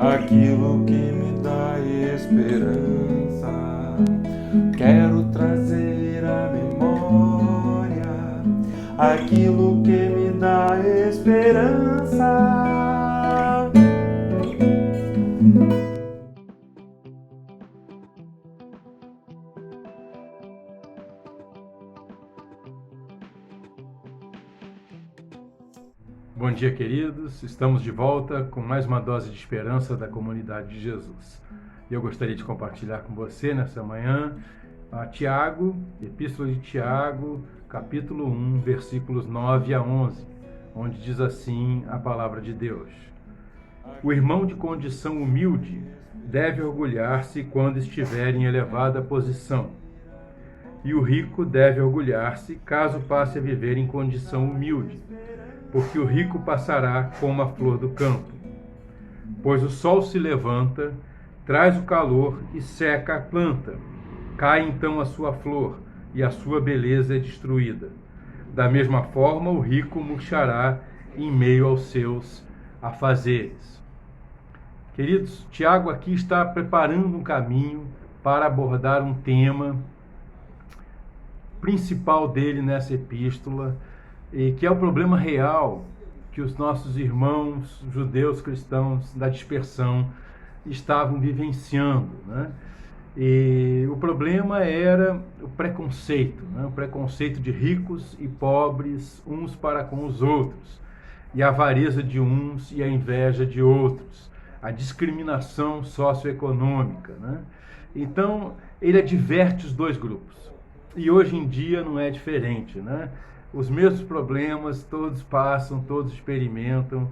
aquilo que me dá esperança. Quero trazer à memória aquilo que me dá esperança. Bom dia, queridos. Estamos de volta com mais uma dose de esperança da comunidade de Jesus. Eu gostaria de compartilhar com você nessa manhã Tiago, Epístola de Tiago, capítulo 1, versículos 9 a 11, onde diz assim a palavra de Deus: O irmão de condição humilde deve orgulhar-se quando estiver em elevada posição, e o rico deve orgulhar-se caso passe a viver em condição humilde, porque o rico passará como a flor do campo. Pois o sol se levanta, traz o calor e seca a planta. Cai então a sua flor, e a sua beleza é destruída. Da mesma forma, o rico murchará em meio aos seus afazeres. Queridos, Tiago aqui está preparando um caminho para abordar um tema principal dele nessa epístola, e que é o problema real que os nossos irmãos judeus cristãos da dispersão estavam vivenciando, né? E o problema era o preconceito, né? O preconceito de ricos e pobres uns para com os outros, e a avareza de uns e a inveja de outros, a discriminação socioeconômica, né? Então, ele adverte os dois grupos. E hoje em dia não é diferente, né? Os mesmos problemas todos passam, todos experimentam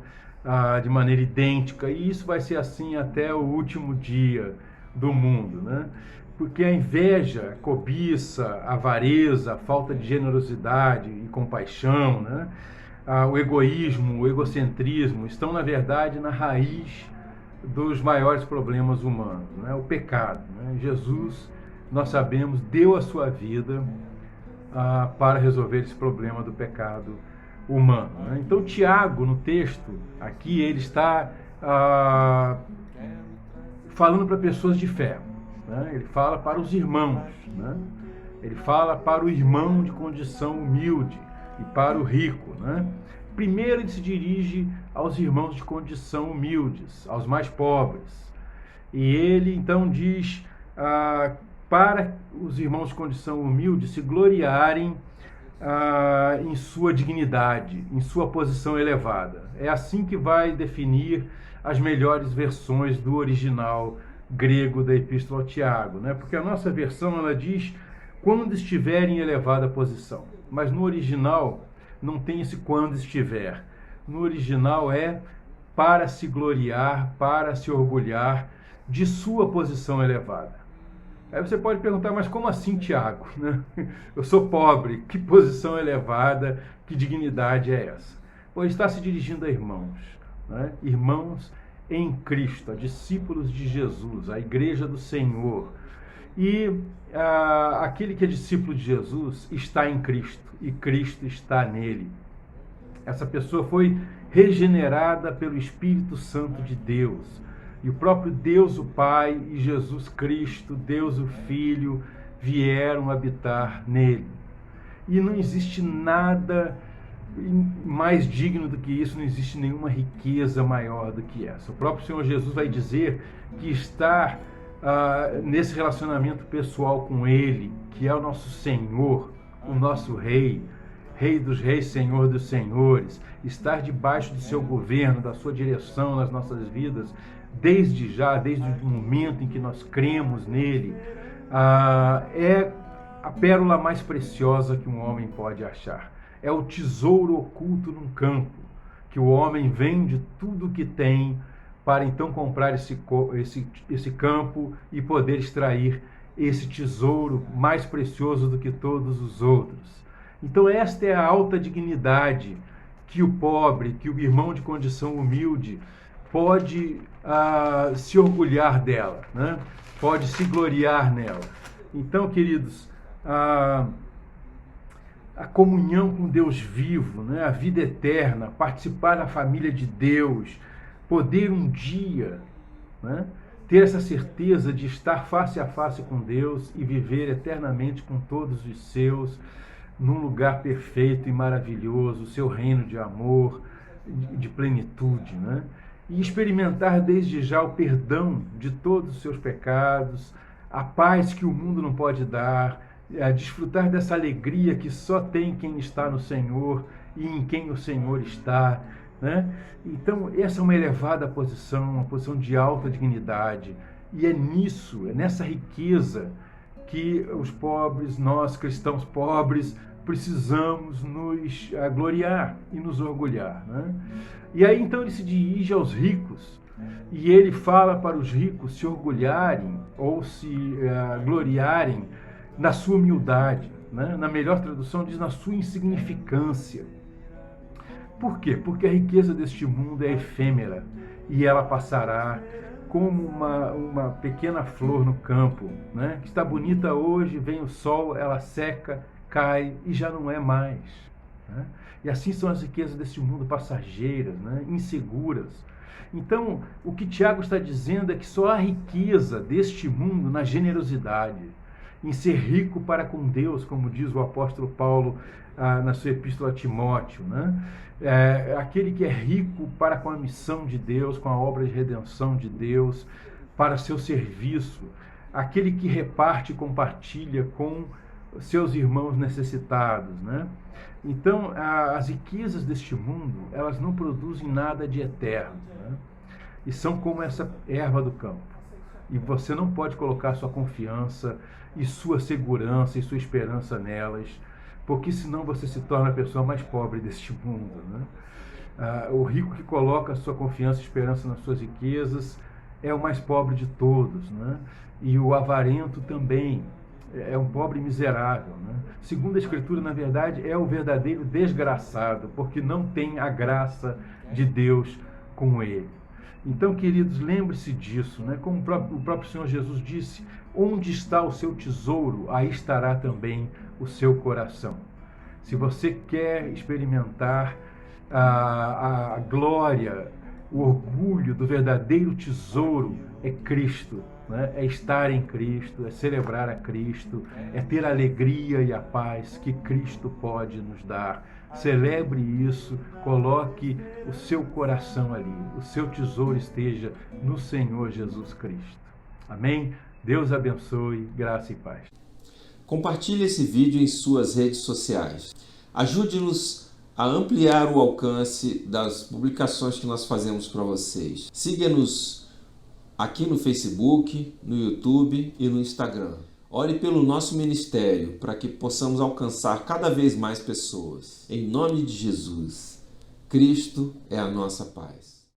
de maneira idêntica, e isso vai ser assim até o último dia do mundo, né? Porque a inveja, a cobiça, a avareza, a falta de generosidade e compaixão, né? O egoísmo, o egocentrismo estão, na verdade, na raiz dos maiores problemas humanos, né? O pecado, né? Jesus, nós sabemos, deu a sua vida para resolver esse problema do pecado humano, né? Então, Tiago, no texto, aqui, ele está falando para pessoas de fé, né? Ele fala para os irmãos, né? Ele fala para o irmão de condição humilde e para o rico, né? Primeiro, ele se dirige aos irmãos de condição humildes, aos mais pobres. E ele, então, diz para os irmãos de condição humilde se gloriarem em sua dignidade, em sua posição elevada. É assim que vai definir as melhores versões do original grego da Epístola a Tiago, né? Porque a nossa versão, ela diz quando estiver em elevada posição, mas no original não tem esse quando estiver. No original é para se gloriar, para se orgulhar de sua posição elevada. Aí você pode perguntar, mas como assim, Tiago? Né? Eu sou pobre, que posição elevada, que dignidade é essa? Pois está se dirigindo a irmãos, né? Irmãos em Cristo, a discípulos de Jesus, a igreja do Senhor. E aquele que é discípulo de Jesus está em Cristo, e Cristo está nele. Essa pessoa foi regenerada pelo Espírito Santo de Deus. E o próprio Deus o Pai e Jesus Cristo, Deus o Filho, vieram habitar nele. E não existe nada mais digno do que isso, não existe nenhuma riqueza maior do que essa. O próprio Senhor Jesus vai dizer que estar nesse relacionamento pessoal com Ele, que é o nosso Senhor, o nosso Rei, Rei dos Reis, Senhor dos Senhores, estar debaixo do seu governo, da sua direção nas nossas vidas, desde o momento em que nós cremos nele, é a pérola mais preciosa que um homem pode achar. É o tesouro oculto num campo, que o homem vende tudo o que tem para então comprar esse campo e poder extrair esse tesouro mais precioso do que todos os outros. Então esta é a alta dignidade que o pobre, que o irmão de condição humilde pode se orgulhar dela, né? Pode se gloriar nela. Então, queridos, a comunhão com Deus vivo, né? A vida eterna, participar da família de Deus, poder um dia né? Ter essa certeza de estar face a face com Deus e viver eternamente com todos os seus, num lugar perfeito e maravilhoso, o seu reino de amor, de plenitude, né? E experimentar desde já o perdão de todos os seus pecados, a paz que o mundo não pode dar, a desfrutar dessa alegria que só tem quem está no Senhor e em quem o Senhor está, né? Então, essa é uma elevada posição, uma posição de alta dignidade, e é nisso, é nessa riqueza que os pobres, nós cristãos pobres, precisamos nos gloriar e nos orgulhar, né? E aí então ele se dirige aos ricos e ele fala para os ricos se orgulharem ou se gloriarem na sua humildade, né? Na melhor tradução diz na sua insignificância. Por quê? Porque a riqueza deste mundo é efêmera e ela passará como uma pequena flor no campo, né? Que está bonita hoje, vem o sol, ela seca, cai e já não é mais, né? E assim são as riquezas deste mundo, passageiras, né? Inseguras. Então, o que Tiago está dizendo é que só há riqueza deste mundo na generosidade, em ser rico para com Deus, como diz o apóstolo Paulo na sua epístola a Timóteo, né? Aquele que é rico para com a missão de Deus, com a obra de redenção de Deus, para seu serviço, aquele que reparte e compartilha com seus irmãos necessitados, né? Então, as riquezas deste mundo, elas não produzem nada de eterno, né? E são como essa erva do campo. E você não pode colocar sua confiança e sua segurança e sua esperança nelas, porque senão você se torna a pessoa mais pobre deste mundo, né? O rico que coloca a sua confiança e esperança nas suas riquezas é o mais pobre de todos, né? E o avarento também é um pobre miserável, né? Segundo a Escritura, na verdade, é o verdadeiro desgraçado, porque não tem a graça de Deus com ele. Então, queridos, lembre-se disso, né? Como o próprio Senhor Jesus disse, onde está o seu tesouro, aí estará também o seu coração. Se você quer experimentar a glória, o orgulho do verdadeiro tesouro, é Cristo, né? É estar em Cristo, é celebrar a Cristo, é ter a alegria e a paz que Cristo pode nos dar. Celebre isso, coloque o seu coração ali, o seu tesouro esteja no Senhor Jesus Cristo. Amém? Deus abençoe, graça e paz. Compartilhe esse vídeo em suas redes sociais. Ajude-nos a ampliar o alcance das publicações que nós fazemos para vocês. Siga-nos aqui no Facebook, no YouTube e no Instagram. Ore pelo nosso ministério para que possamos alcançar cada vez mais pessoas. Em nome de Jesus, Cristo é a nossa paz.